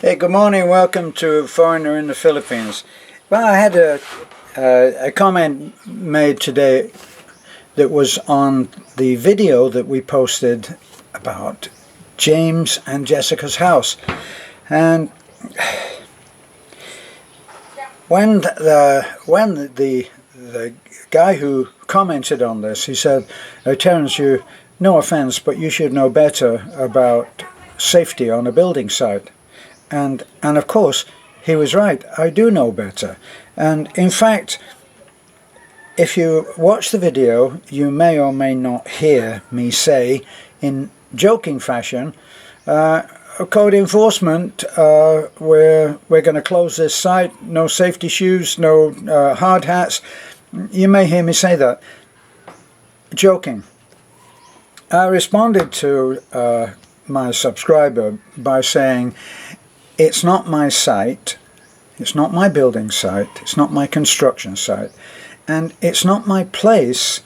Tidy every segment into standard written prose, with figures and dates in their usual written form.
Hey, good morning. Welcome to Foreigner in the Philippines. Well, I had a comment made today that was on the video that we posted about James and Jessica's house. And when the guy who commented on this, he said, Terence, you, no offense, but you should know better about safety on a building site. And of course, he was right. I do know better. And in fact, if you watch the video, you may or may not hear me say, in joking fashion, code enforcement, we're going to close this site, no safety shoes, no hard hats. You may hear me say that. Joking. I responded to my subscriber by saying, it's not my site, it's not my building site, it's not my construction site, and it's not my place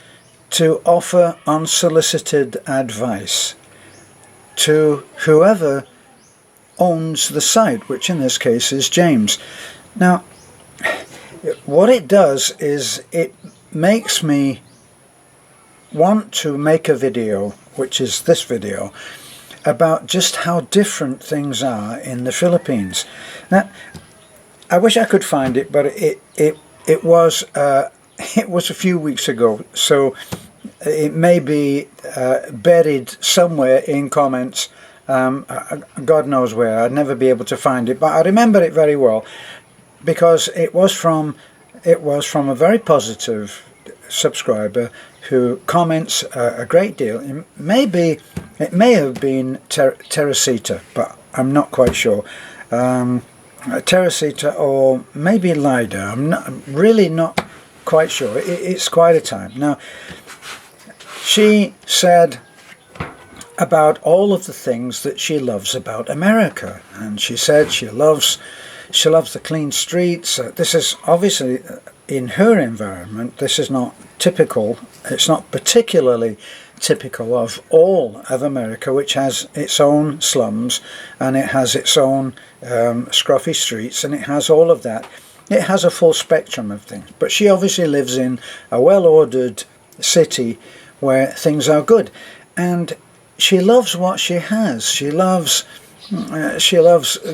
to offer unsolicited advice to whoever owns the site, which in this case is James. Now, what it does is it makes me want to make a video, which is this video, about just how different things are in the Philippines. Now, I wish I could find it, but it was a few weeks ago, so it may be buried somewhere in comments. God knows where. I'd never be able to find it, but I remember it very well because it was from a very positive subscriber who comments a great deal. It may have been Teresita, but I'm not quite sure. Teresita or maybe Lida. I'm really not quite sure. It's quite a time. Now, she said about all of the things that she loves about America, and she said she loves the clean streets. This is obviously in her environment. This is not typical. It's not particularly typical of all of America, which has its own slums and it has its own scruffy streets, and it has all of that. It has a full spectrum of things. But she obviously lives in a well-ordered city where things are good, and she loves what she has. She loves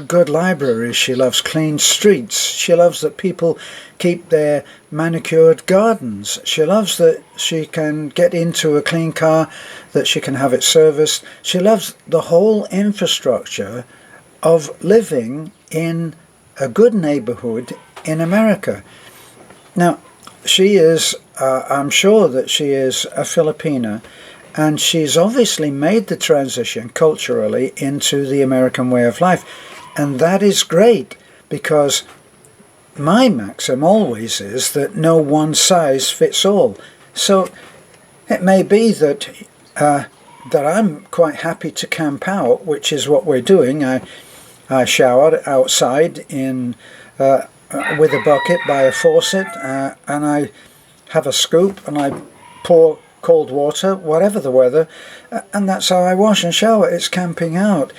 good libraries, she loves clean streets, she loves that people keep their manicured gardens, she loves that she can get into a clean car, that she can have it serviced. She loves the whole infrastructure of living in a good neighborhood in America. Now, she is, I'm sure that she is a Filipina, and she's obviously made the transition culturally into the American way of life. And that is great, because my maxim always is that no one size fits all. So it may be that I'm quite happy to camp out, which is what we're doing. I shower outside in with a bucket by a faucet, and I have a scoop and I pour cold water, whatever the weather, and that's how I wash and shower. It's camping out.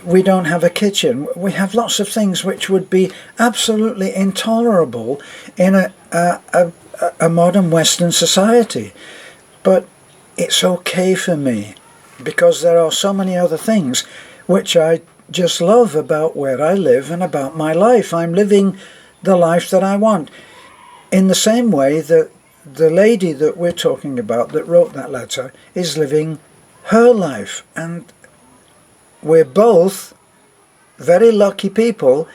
We don't have a kitchen. We have lots of things which would be absolutely intolerable in a modern Western society. But it's okay for me, because there are so many other things which I just love about where I live and about my life. I'm living the life that I want, in the same way that the lady that we're talking about that wrote that letter is living her life. And we're both very lucky people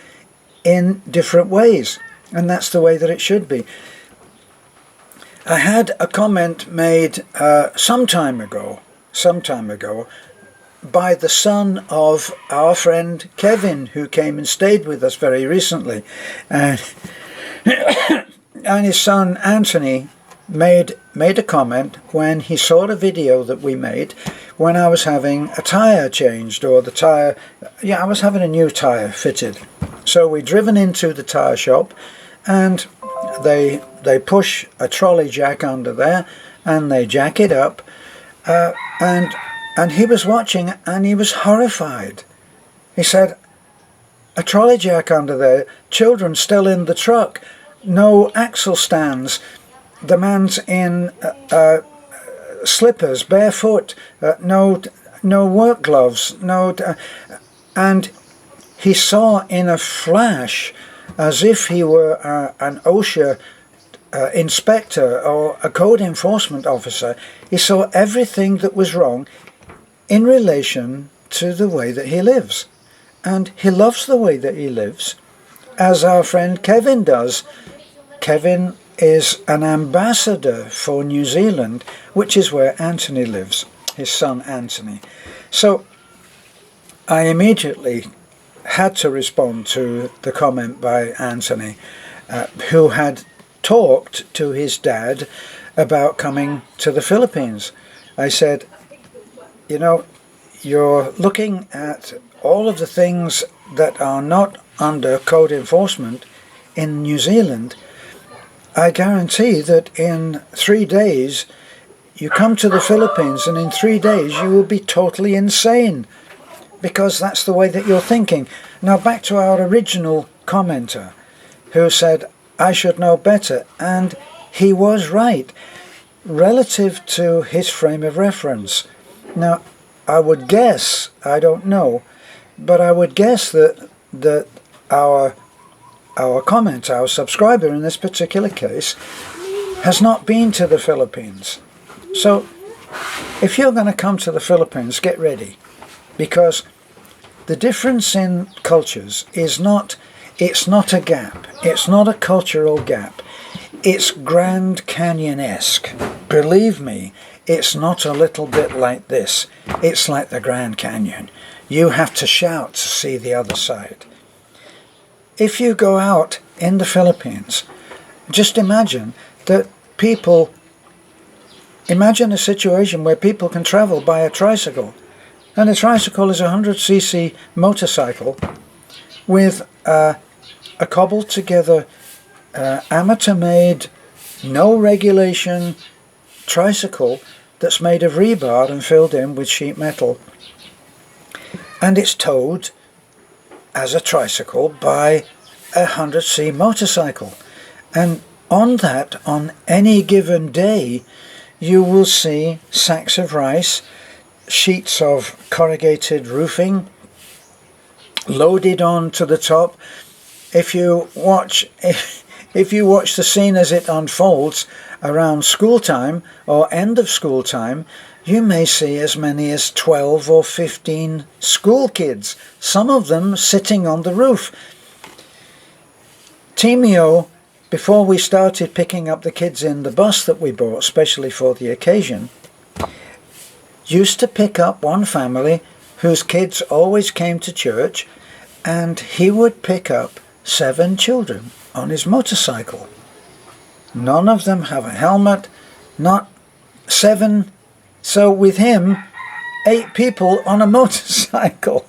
in different ways, and that's the way that it should be. I had a comment made some time ago by the son of our friend Kevin, who came and stayed with us very recently, and his son Anthony made a comment when he saw the video that we made when I was having a tyre changed, or I was having a new tyre fitted. So we'd driven into the tyre shop, and they push a trolley jack under there and they jack it up, and he was watching and he was horrified He said, a trolley jack under there, children still in the truck, no axle stands, the man's in slippers, barefoot, no work gloves, and he saw in a flash, as if he were an OSHA inspector or a code enforcement officer, he saw everything that was wrong in relation to the way that he lives. And he loves the way that he lives, as our friend Kevin does. Kevin is an ambassador for New Zealand, which is where Anthony lives, his son Anthony. So I immediately had to respond to the comment by Anthony, who had talked to his dad about coming to the Philippines. I said, you know, you're looking at all of the things that are not under code enforcement in New Zealand. I guarantee that in 3 days you come to the Philippines, and in 3 days you will be totally insane, because that's the way that you're thinking. Now back to our original commenter who said I should know better, and he was right relative to his frame of reference. Now I would guess, I don't know, but I would guess that our commenter, our subscriber in this particular case, has not been to the Philippines. So if you're going to come to the Philippines, get ready, because the difference in cultures is not, it's not a gap, it's not a cultural gap, it's Grand Canyon-esque. Believe me, it's not a little bit like this, it's like the Grand Canyon. You have to shout to see the other side. If you go out in the Philippines, just imagine that imagine a situation where people can travel by a tricycle. And a tricycle is a 100cc motorcycle with a cobbled together, amateur-made, no regulation tricycle that's made of rebar and filled in with sheet metal. And it's towed as a tricycle by a 100cc motorcycle. And on that, on any given day, you will see sacks of rice, sheets of corrugated roofing loaded on to the top. If you watch the scene as it unfolds around school time or end of school time, you may see as many as 12 or 15 school kids, some of them sitting on the roof. Timio, before we started picking up the kids in the bus that we bought specially for the occasion, used to pick up one family whose kids always came to church, and he would pick up 7 children on his motorcycle. None of them have a helmet, not 7. So with him, 8 people on a motorcycle.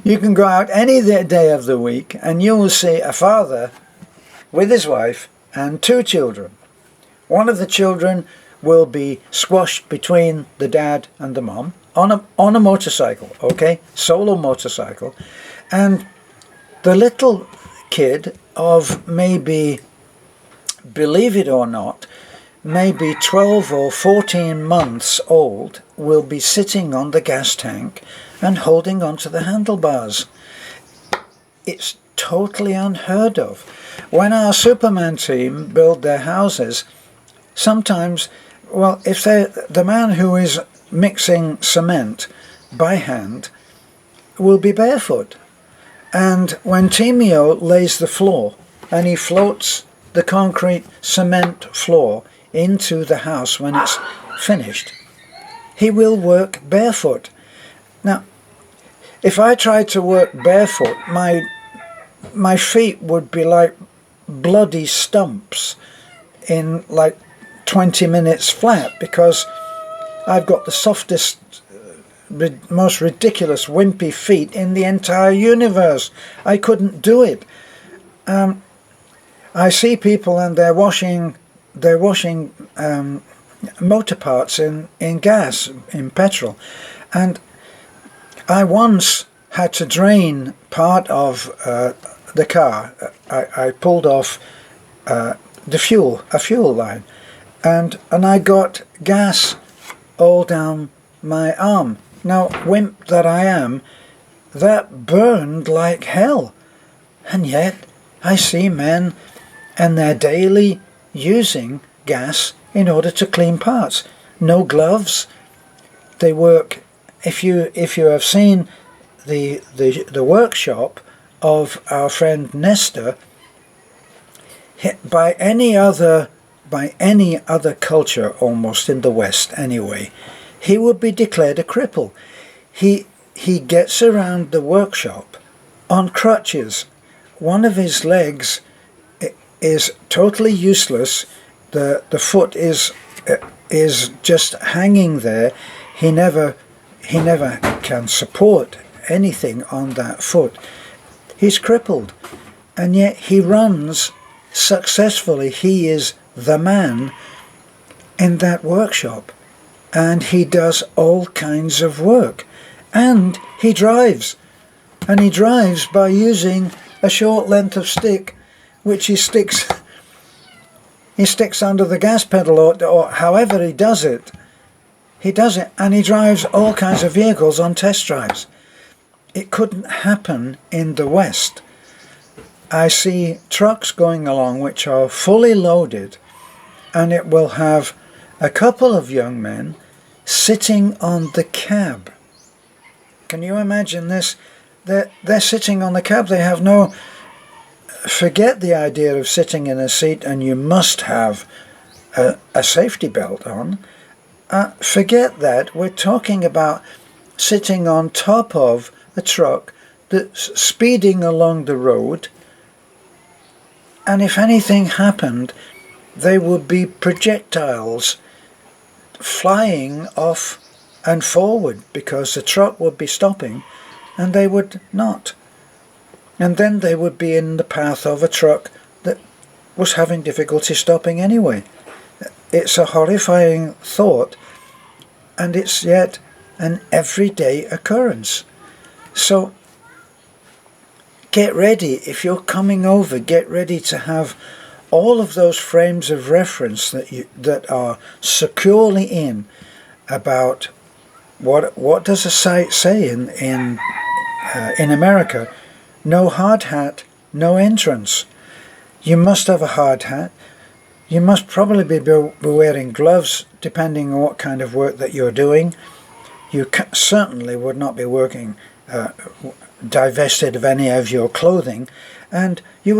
You can go out any day of the week and you will see a father with his wife and 2 children. One of the children will be squashed between the dad and the mom on a motorcycle, okay? Solo motorcycle. And the little kid of maybe, believe it or not, maybe 12 or 14 months old will be sitting on the gas tank and holding onto the handlebars. It's totally unheard of. When our Superman team build their houses, sometimes, well, if the man who is mixing cement by hand will be barefoot. And when Timio lays the floor and he floats the concrete cement floor into the house when it's finished, he will work barefoot. Now, if I tried to work barefoot, my feet would be like bloody stumps in like 20 minutes flat, because I've got the softest, most ridiculous wimpy feet in the entire universe. I couldn't do it. I see people and they're washing motor parts in gas, in petrol, and I once had to drain part of the car. I pulled off a fuel line, and I got gas all down my arm. Now, wimp that I am, that burned like hell. And yet I see men, and they're daily using gas in order to clean parts. No gloves. They work. If you have seen the workshop of our friend Nestor, by any other culture almost in the West anyway, he would be declared a cripple. He gets around the workshop on crutches. One of his legs is totally useless. The foot is just hanging there. He never can support anything on that foot. He's crippled, and yet he runs successfully. He is the man in that workshop, and he does all kinds of work, and he drives by using a short length of stick, which he sticks under the gas pedal, or however he does it, and he drives all kinds of vehicles on test drives. It couldn't happen in the West. I see trucks going along which are fully loaded, and it will have a couple of young men sitting on the cab. Can you imagine this? They're sitting on the cab. They have no... Forget the idea of sitting in a seat and you must have a safety belt on. Forget that. We're talking about sitting on top of a truck that's speeding along the road, and if anything happened, they would be projectiles flying off and forward because the truck would be stopping and they would not. And then they would be in the path of a truck that was having difficulty stopping anyway. It's a horrifying thought, and it's yet an everyday occurrence. So get ready. If you're coming over, get ready to have all of those frames of reference that are securely in about what does a site say in America. No hard hat, no entrance. You must have a hard hat. You must probably be wearing gloves depending on what kind of work that you're doing. You certainly would not be working divested of any of your clothing, and you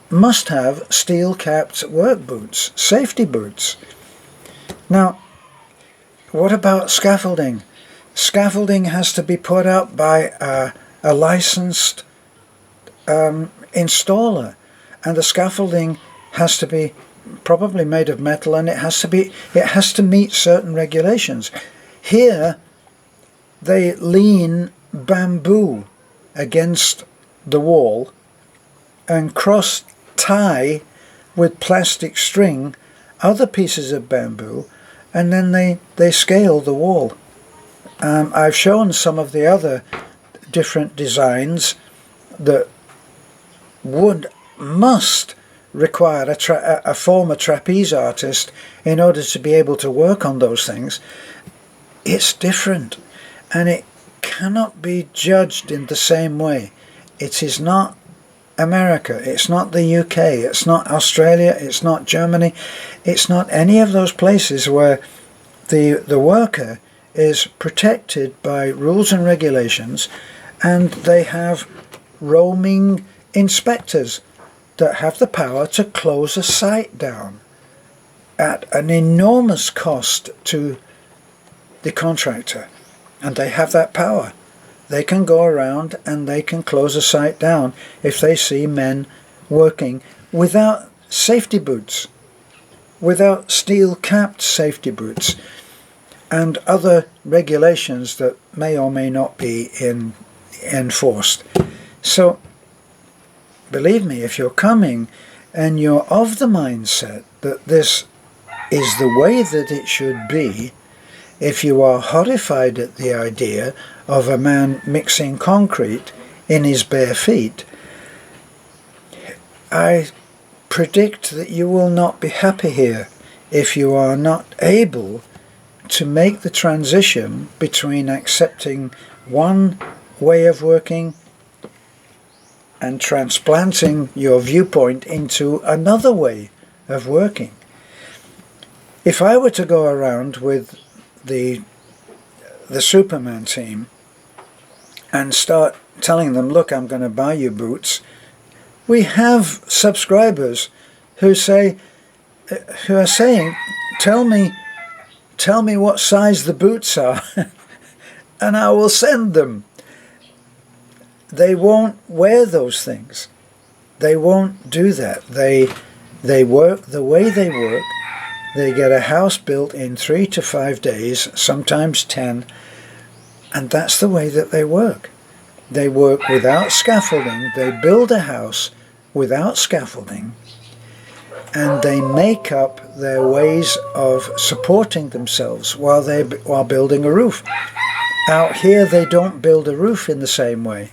must have steel-capped work boots, safety boots. Now, what about scaffolding? Scaffolding has to be put up by a licensed installer, and the scaffolding has to be probably made of metal, and it has to meet certain regulations. Here they lean bamboo against the wall and cross tie with plastic string other pieces of bamboo, and then they scale the wall. I've shown some of the other different designs that must require a former trapeze artist in order to be able to work on those things. It's different, and it cannot be judged in the same way. It is not America, it's not the UK, it's not Australia, it's not Germany, it's not any of those places where the worker is protected by rules and regulations, and they have roaming inspectors that have the power to close a site down at an enormous cost to the contractor. And they have that power. They can go around and they can close a site down if they see men working without safety boots, without steel-capped safety boots, and other regulations that may or may not be enforced. So, believe me, if you're coming and you're of the mindset that this is the way that it should be, if you are horrified at the idea of a man mixing concrete in his bare feet, I predict that you will not be happy here if you are not able to make the transition between accepting one way of working and transplanting your viewpoint into another way of working. If I were to go around with the Superman team and start telling them, look, I'm going to buy you boots, we have subscribers who are saying, tell me what size the boots are and I will send them. They won't wear those things. They won't do that. They work the way they work. They get a house built in 3 to 5 days, sometimes 10, and that's the way that they work. They work without scaffolding. They build a house without scaffolding, and they make up their ways of supporting themselves while building a roof. Out here they don't build a roof in the same way.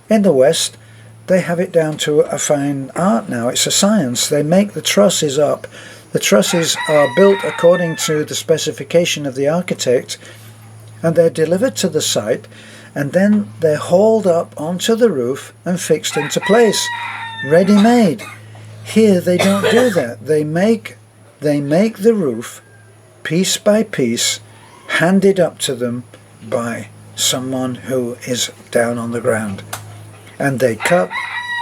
In the West, they have it down to a fine art now. It's a science. They make the trusses up. The trusses are built according to the specification of the architect, and they're delivered to the site, and then they're hauled up onto the roof and fixed into place, ready-made. Here they don't do that. They make the roof piece by piece, handed up to them by someone who is down on the ground. And they cut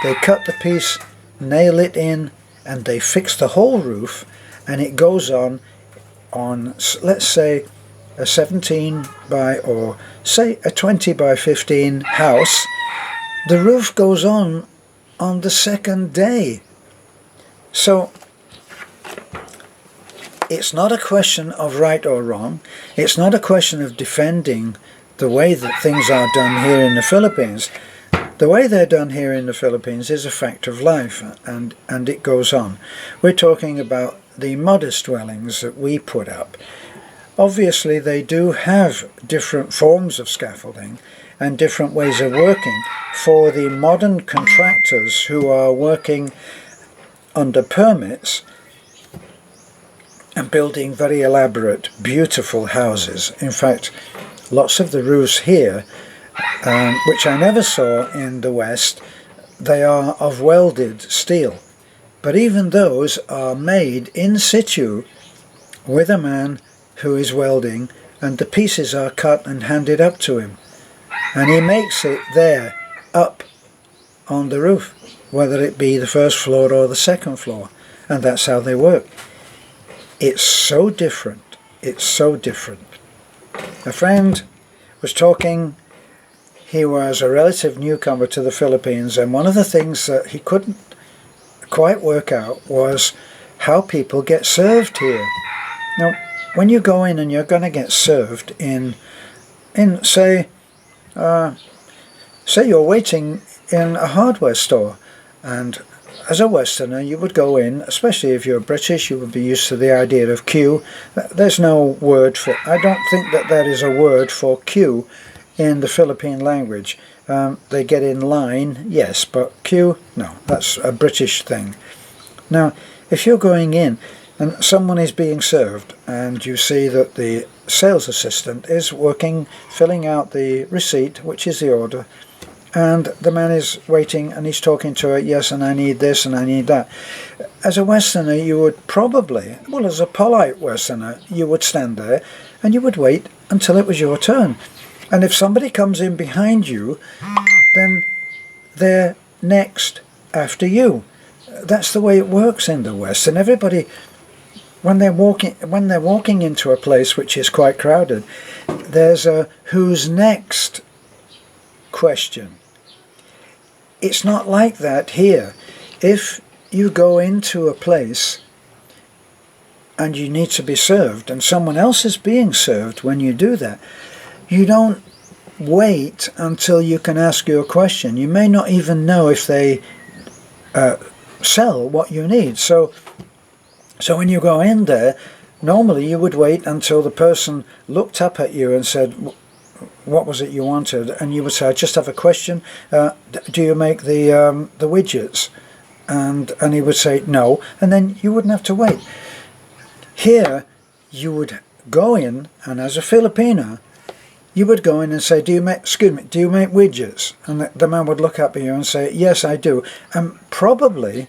the piece, nail it in, and they fix the whole roof, and it goes on let's say a 17 by, or say a 20 by 15 house. The roof goes on the second day. So it's not a question of right or wrong. It's not a question of defending the way that things are done here in the Philippines. The way they're done here in the Philippines is a fact of life, and it goes on. We're talking about the modest dwellings that we put up. Obviously they do have different forms of scaffolding and different ways of working for the modern contractors who are working under permits and building very elaborate, beautiful houses. In fact, lots of the roofs here, which I never saw in the West, they are of welded steel. But even those are made in situ with a man who is welding, and the pieces are cut and handed up to him. And he makes it there, up on the roof, whether it be the first floor or the second floor. And that's how they work. It's so different. It's so different. A friend was talking. He was a relative newcomer to the Philippines, and one of the things that he couldn't quite work out was how people get served here. Now, when you go in and you're going to get served in say you're waiting in a hardware store, and as a Westerner you would go in, especially if you're British, you would be used to the idea of queue. There's no word for, I don't think that there is a word for queue in the Philippine language. They get in line, yes, but queue, no, that's a British thing. Now, if you're going in and someone is being served, and you see that the sales assistant is working, filling out the receipt, which is the order, and the man is waiting and he's talking to her, yes, and I need this and I need that. As a Westerner, you would probably, well, as a polite Westerner, you would stand there and you would wait until it was your turn. And if somebody comes in behind you, then they're next after you. That's the way it works in the West. And everybody, when they're walking into a place which is quite crowded, there's a who's next question. It's not like that here. If you go into a place and you need to be served, and someone else is being served when you do that, you don't wait until you can ask your question. You may not even know if they sell what you need. So when you go in there, normally you would wait until the person looked up at you and said, what was it you wanted? And you would say, I just have a question. Do you make the widgets? And he would say no, and then you wouldn't have to wait. Here you would go in, and as a Filipino, you would go in and say, do you make widgets? And the man would look up at you and say, yes, I do. And probably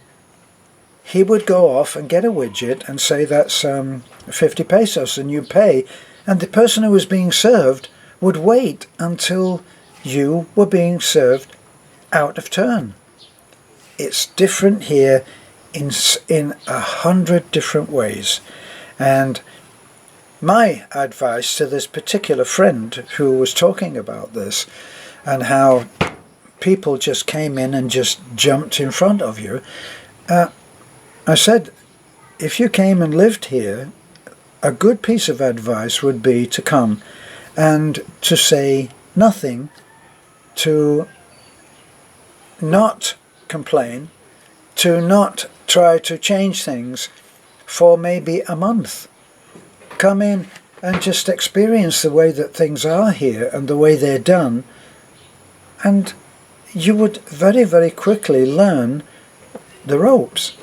he would go off and get a widget and say, that's 50 pesos, and you pay. And the person who was being served would wait until you were being served out of turn. It's different here in 100 different ways. And my advice to this particular friend who was talking about this and how people just came in and just jumped in front of you, I said, if you came and lived here, a good piece of advice would be to come and to say nothing, to not complain, to not try to change things for maybe a month. Come in and just experience the way that things are here and the way they're done, and you would very, very quickly learn the ropes.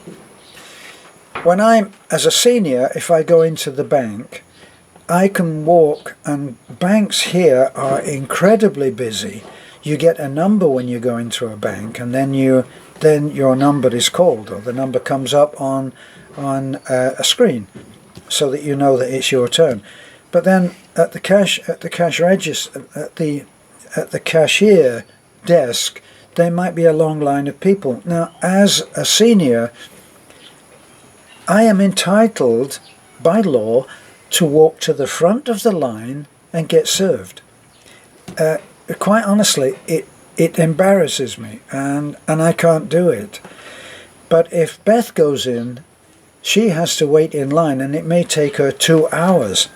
When I'm, as a senior, if I go into the bank, I can walk, and banks here are incredibly busy. You get a number when you go into a bank, and then your number is called, or the number comes up on a screen, so that you know that it's your turn. But then at the cash register, at the cashier desk, there might be a long line of people. Now, as a senior, I am entitled by law to walk to the front of the line and get served. Quite honestly, it embarrasses me, and I can't do it. But if Beth goes in, she has to wait in line, and it may take her 2 hours.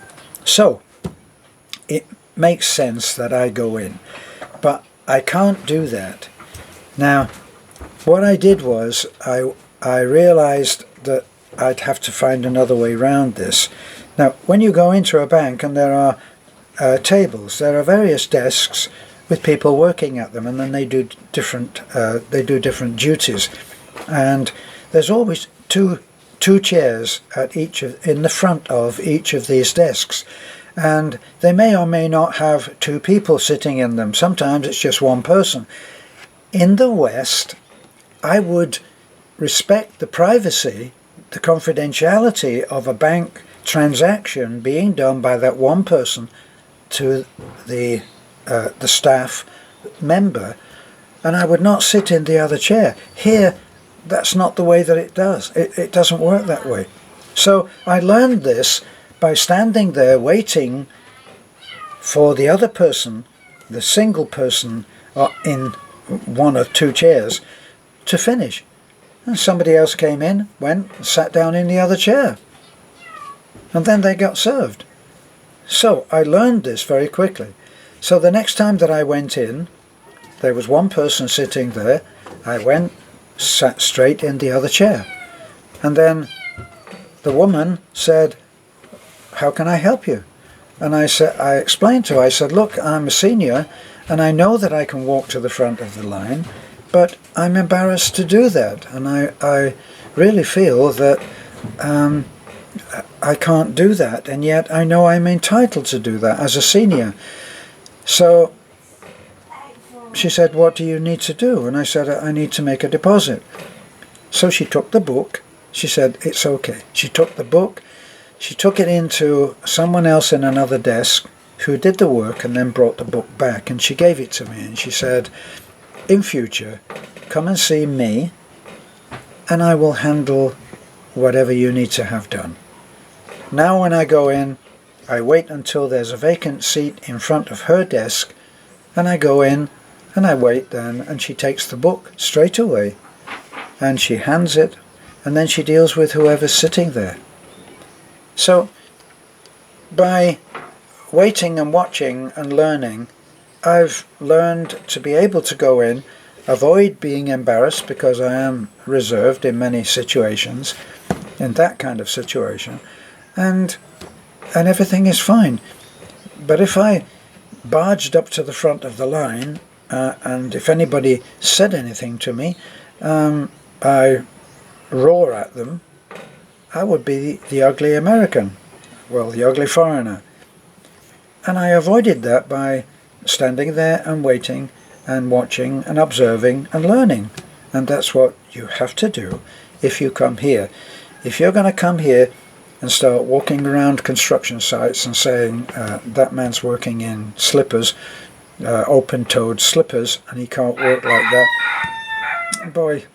So it makes sense that I go in, but I can't do that. Now, what I did was I realized that I'd have to find another way around this. Now, when you go into a bank and there are tables, there are various desks with people working at them, and then they do different duties. And there's always two chairs at in the front of each of these desks, and they may or may not have 2 people sitting in them. Sometimes it's just one person. In the West, I would respect the privacy, the confidentiality of a bank transaction being done by that one person to the staff member, and I would not sit in the other chair. Here, that's not the way that it does. It doesn't work that way. So I learned this by standing there waiting for the other person, the single person in one of 2 chairs, to finish. And somebody else came in, went, and sat down in the other chair. And then they got served. So I learned this very quickly. So the next time that I went in, there was one person sitting there. I went, sat straight in the other chair. And then the woman said, how can I help you? And I explained to her, I said, look, I'm a senior, and I know that I can walk to the front of the line, but I'm embarrassed to do that. And I really feel that I can't do that, and yet I know I'm entitled to do that as a senior. So she said, what do you need to do? And I said, I need to make a deposit. So she took the book. She said, it's okay. She took the book. She took it into someone else in another desk who did the work, and then brought the book back, and she gave it to me, and she said, in future, come and see me, and I will handle whatever you need to have done. Now when I go in, I wait until there's a vacant seat in front of her desk, and I go in and I wait then, and she takes the book straight away and she hands it, and then she deals with whoever's sitting there. So by waiting and watching and learning, I've learned to be able to go in, avoid being embarrassed, because I am reserved in many situations, in that kind of situation, and everything is fine. But if I barged up to the front of the line, and if anybody said anything to me, I roar at them, I would be the ugly American, well, the ugly foreigner. And I avoided that by standing there and waiting and watching and observing and learning. And that's what you have to do if you come here. If you're going to come here and start walking around construction sites and saying that man's working in slippers, open-toed slippers, and he can't work like that, boy,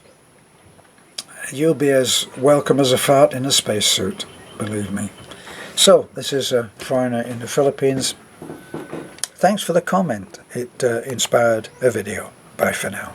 you'll be as welcome as a fart in a spacesuit, believe me. So, this is a foreigner in the Philippines. Thanks for the comment. It inspired a video. Bye for now.